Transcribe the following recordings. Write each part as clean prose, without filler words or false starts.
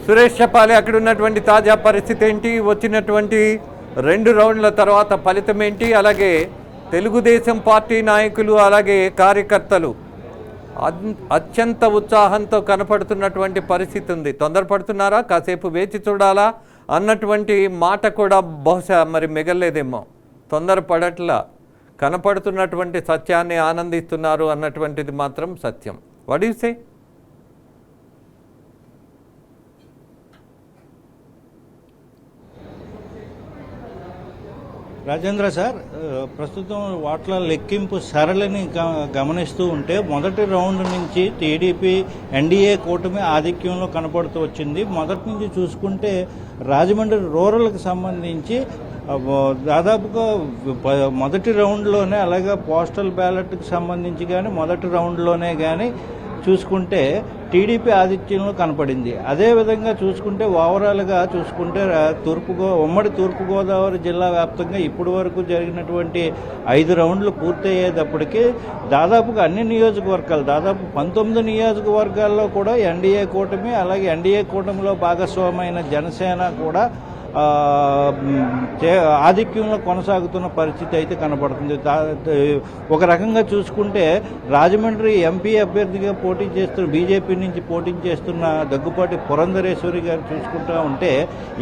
సురేష్ చెప్పాలి, అక్కడ ఉన్నటువంటి తాజా పరిస్థితి ఏంటి, వచ్చినటువంటి 2 రౌండ్ల తర్వాత ఫలితం ఏంటి, అలాగే తెలుగుదేశం పార్టీ నాయకులు అలాగే కార్యకర్తలు అత్యంత ఉత్సాహంతో కనపడుతున్నటువంటి పరిస్థితి ఉంది. తొందరపడుతున్నారా, కాసేపు వేచి చూడాలా అన్నటువంటి మాట కూడా బహుశా మరి మిగలలేదేమో. తొందరపడట్లా, కనపడుతున్నటువంటి సత్యాన్ని ఆనందిస్తున్నారు అన్నటువంటిది మాత్రం సత్యం. What you say? Rajendra sir, ప్రస్తుతం ఓట్ల లెక్కింపు సరళిని గమనిస్తూ ఉంటే మొదటి రౌండ్ నుంచి టీడీపీ ఎన్డీఏ కూటమి ఆధిక్యంలో కనపడుతూ వచ్చింది. మొదటి నుంచి చూసుకుంటే రాజమండ్రి రూరల్కి సంబంధించి దాదాపుగా మొదటి రౌండ్లోనే, అలాగే పోస్టల్ బ్యాలెట్కి సంబంధించి కానీ మొదటి రౌండ్లోనే కానీ చూసుకుంటే టీడీపీ ఆధిక్యంలో కనపడింది. అదేవిధంగా చూసుకుంటే ఓవరాల్గా చూసుకుంటే ఉమ్మడి తూర్పుగోదావరి జిల్లా వ్యాప్తంగా ఇప్పటి వరకు జరిగినటువంటి 5 రౌండ్లు పూర్తయ్యేటప్పటికీ దాదాపుగా అన్ని నియోజకవర్గాలు, దాదాపు 19 నియోజకవర్గాల్లో కూడా ఎన్డీఏ కూటమి, అలాగే ఎన్డీఏ కూటమిలో భాగస్వామైన జనసేన కూడా ఆధిక్యంలో కొనసాగుతున్న పరిస్థితి అయితే కనబడుతుంది. ఒక రకంగా చూసుకుంటే రాజమండ్రి ఎంపీ అభ్యర్థిగా పోటీ చేస్తున్న, బీజేపీ నుంచి పోటీ చేస్తున్న దగ్గుపాటి పురంధరేశ్వరి గారు చూసుకుంటూ ఉంటే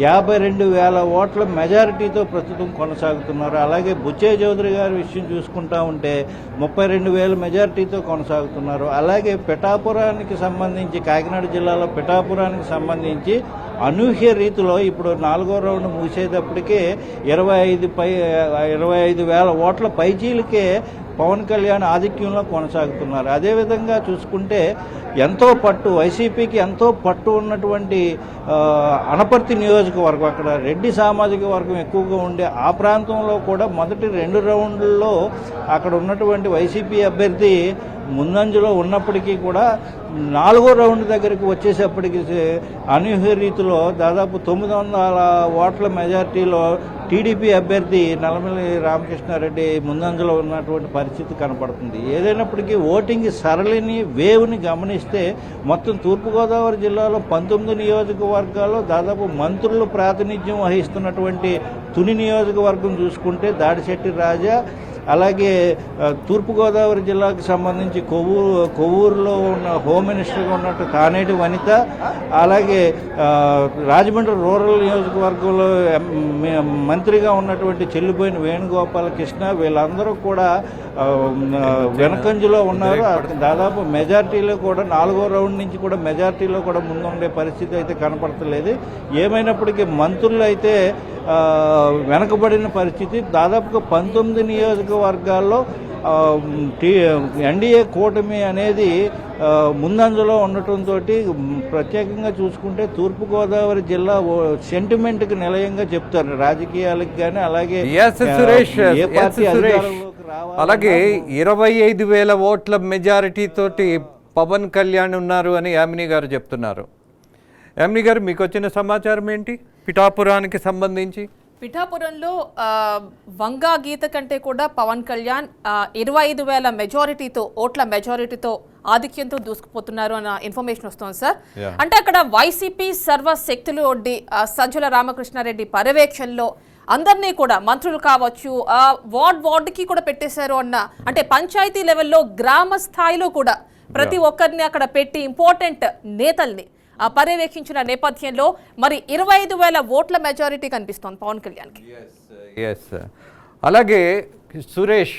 52,000 ఓట్ల మెజారిటీతో ప్రస్తుతం కొనసాగుతున్నారు. అలాగే బుచ్చే చౌదరి గారి విషయం చూసుకుంటా ఉంటే 32,000 మెజారిటీతో కొనసాగుతున్నారు. అలాగే పిఠాపురానికి సంబంధించి, కాకినాడ జిల్లాలో పిఠాపురానికి సంబంధించి అనూహ్య రీతిలో ఇప్పుడు 4వ రౌండ్ ముగిసేటప్పటికే 25,000 ఓట్ల పైచీలకే పవన్ కళ్యాణ్ ఆధిక్యంలో కొనసాగుతున్నారు. అదేవిధంగా చూసుకుంటే ఎంతో పట్టు, వైసీపీకి ఎంతో పట్టు ఉన్నటువంటి అనపర్తి నియోజకవర్గం, అక్కడ రెడ్డి సామాజిక వర్గం ఎక్కువగా ఉండే ఆ ప్రాంతంలో కూడా మొదటి 2 రౌండ్లలో అక్కడ ఉన్నటువంటి వైసీపీ అభ్యర్థి ముందంజలో ఉన్నప్పటికీ కూడా 4వ రౌండ్ దగ్గరికి వచ్చేసప్పటికి అనూహ్య రీతిలో దాదాపు 900 ఓట్ల మెజార్టీలో టీడీపీ అభ్యర్థి నల్లమిల్లి రామకృష్ణారెడ్డి ముందంజలో ఉన్నటువంటి పరిస్థితి కనపడుతుంది. ఏదైనప్పటికీ ఓటింగ్ సరళిని, వేవ్ని గమనిస్తే మొత్తం తూర్పుగోదావరి జిల్లాలో 19 నియోజకవర్గాల్లో దాదాపు మంత్రులు ప్రాతినిధ్యం వహిస్తున్నటువంటి తుని నియోజకవర్గం చూసుకుంటే దాడిశెట్టి రాజా, అలాగే తూర్పుగోదావరి జిల్లాకు సంబంధించి కొవ్వూరులో ఉన్న హోమ్ మినిస్టర్గా ఉన్నట్టు తానేటి వనిత, అలాగే రాజమండ్రి రూరల్ నియోజకవర్గంలో మంత్రిగా ఉన్నటువంటి చెల్లిపోయిన వేణుగోపాలకృష్ణ, వీళ్ళందరూ కూడా వెనకంజలో ఉన్నారు. దాదాపు మెజార్టీలో కూడా 4వ రౌండ్ నుంచి కూడా మెజార్టీలో కూడా ముందుండే పరిస్థితి అయితే కనపడతలేదు. ఏమైనప్పటికీ మంత్రులు అయితే వెనకబడిన పరిస్థితి. దాదాపుగా 19 నియోజకవర్గాల్లో ఎన్డీఏ కూటమి అనేది ముందంజలో ఉండటంతో ప్రత్యేకంగా చూసుకుంటే తూర్పుగోదావరి జిల్లా సెంటిమెంట్కి నిలయంగా చెప్తారు రాజకీయాలకు కానీ, అలాగే ఏ పార్టీ అధికారంలోకి రావాలి. అలాగే 25,000 ఓట్ల మెజారిటీ తోటి పవన్ కళ్యాణ్ ఉన్నారు అని యామిని గారు చెప్తున్నారు. యామిని గారు, మీకు వచ్చిన సమాచారం ఏంటి పిఠాపురానికి సంబంధించి? పిఠాపురంలో వంగా గీత కంటే కూడా పవన్ కళ్యాణ్ 25,000 మెజారిటీతో, ఓట్ల మెజారిటీతో ఆధిక్యంతో దూసుకుపోతున్నారు అన్న ఇన్ఫర్మేషన్ వస్తుంది సార్. అంటే అక్కడ వైసీపీ సర్వశక్తులు ఒడ్డి సజ్జల రామకృష్ణారెడ్డి పర్యవేక్షణలో అందరినీ కూడా, మంత్రులు కావచ్చు, వార్డుకి కూడా పెట్టేశారు అన్న, అంటే పంచాయతీ లెవెల్లో గ్రామ స్థాయిలో కూడా ప్రతి ఒక్కరిని అక్కడ పెట్టి ఇంపార్టెంట్ నేతల్ని పర్యవేక్షించిన నేపథ్యంలో మరి 25,000 ఓట్ల మెజారిటీ కనిపిస్తోంది పవన్ కళ్యాణ్కి. అలాగే సురేష్,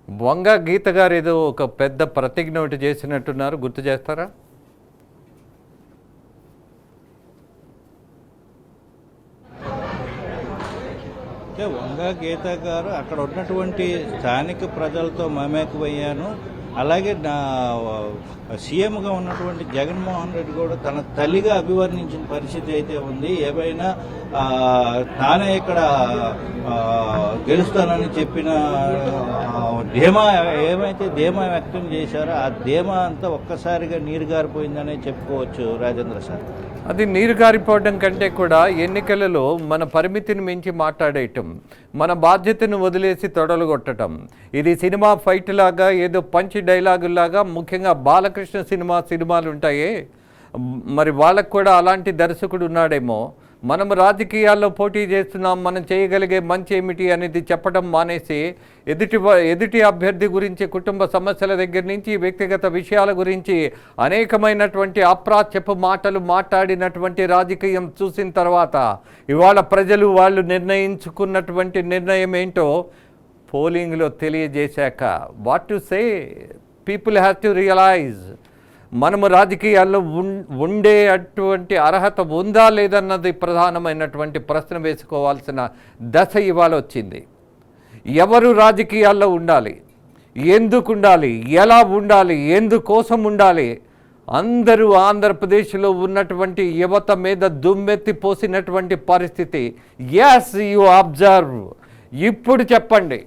వంగ గీత గారు ఏదో ఒక పెద్ద ప్రతిజ్ఞ ఒకటి చేసినట్టున్నారు, గుర్తు చేస్తారా? వంగ గీత గారు అక్కడ ఉన్నటువంటి స్థానిక ప్రజలతో మమేకమయ్యాను, అలాగే సీఎంగా ఉన్నటువంటి జగన్మోహన్ రెడ్డి కూడా తన తల్లిగా అభివర్ణించిన పరిస్థితి అయితే ఉంది. ఏమైనా తానే ఇక్కడ గెలుస్తానని చెప్పిన ధీమా, ఏమైతే ధీమా వ్యక్తం చేశారో ఆ ధీమా అంతా ఒక్కసారిగా నీరు గారిపోయిందనే చెప్పుకోవచ్చు రాజేంద్ర సార్. అది నీరు గారిపోవడం కంటే కూడా ఎన్నికలలో మన పరిమితిని మించి మాట్లాడేయటం, మన బాధ్యతను వదిలేసి తొడలు కొట్టడం, ఇది సినిమా ఫైట్ లాగా ఏదో పంచ్ పంచి డైలాగుల్లాగా ముఖ్యంగా బాలకృష్ణ సినిమాలు ఉంటాయి, మరి వాళ్ళకు కూడా అలాంటి దర్శకుడు ఉన్నాడేమో. మనం రాజకీయాల్లో పోటీ చేస్తున్నాం, మనం చేయగలిగే మంచి ఏమిటి అనేది చెప్పడం మానేసి ఎదుటి అభ్యర్థి గురించి, కుటుంబ సమస్యల దగ్గర నుంచి వ్యక్తిగత విషయాల గురించి అనేకమైనటువంటి అప్రాచ్యపు మాటలు మాట్లాడినటువంటి రాజకీయం చూసిన తర్వాత ఇవాళ ప్రజలు వాళ్ళు నిర్ణయించుకున్నటువంటి నిర్ణయం ఏంటో పోలింగ్లో తెలియజేశాక what to say, people have to realise మనము రాజకీయాల్లో ఉండే అటువంటి అర్హత ఉందా లేదన్నది ప్రధానమైనటువంటి ప్రశ్న వేసుకోవాల్సిన దశ ఇవాళ వచ్చింది. ఎవరు రాజకీయాల్లో ఉండాలి, ఎందుకు ఉండాలి, ఎలా ఉండాలి, ఎందుకోసం ఉండాలి, అందరూ ఆంధ్రప్రదేశ్లో ఉన్నటువంటి యువత మీద దుమ్మెత్తి పోసినటువంటి పరిస్థితి. Yes, you observe. ఇప్పుడు చెప్పండి,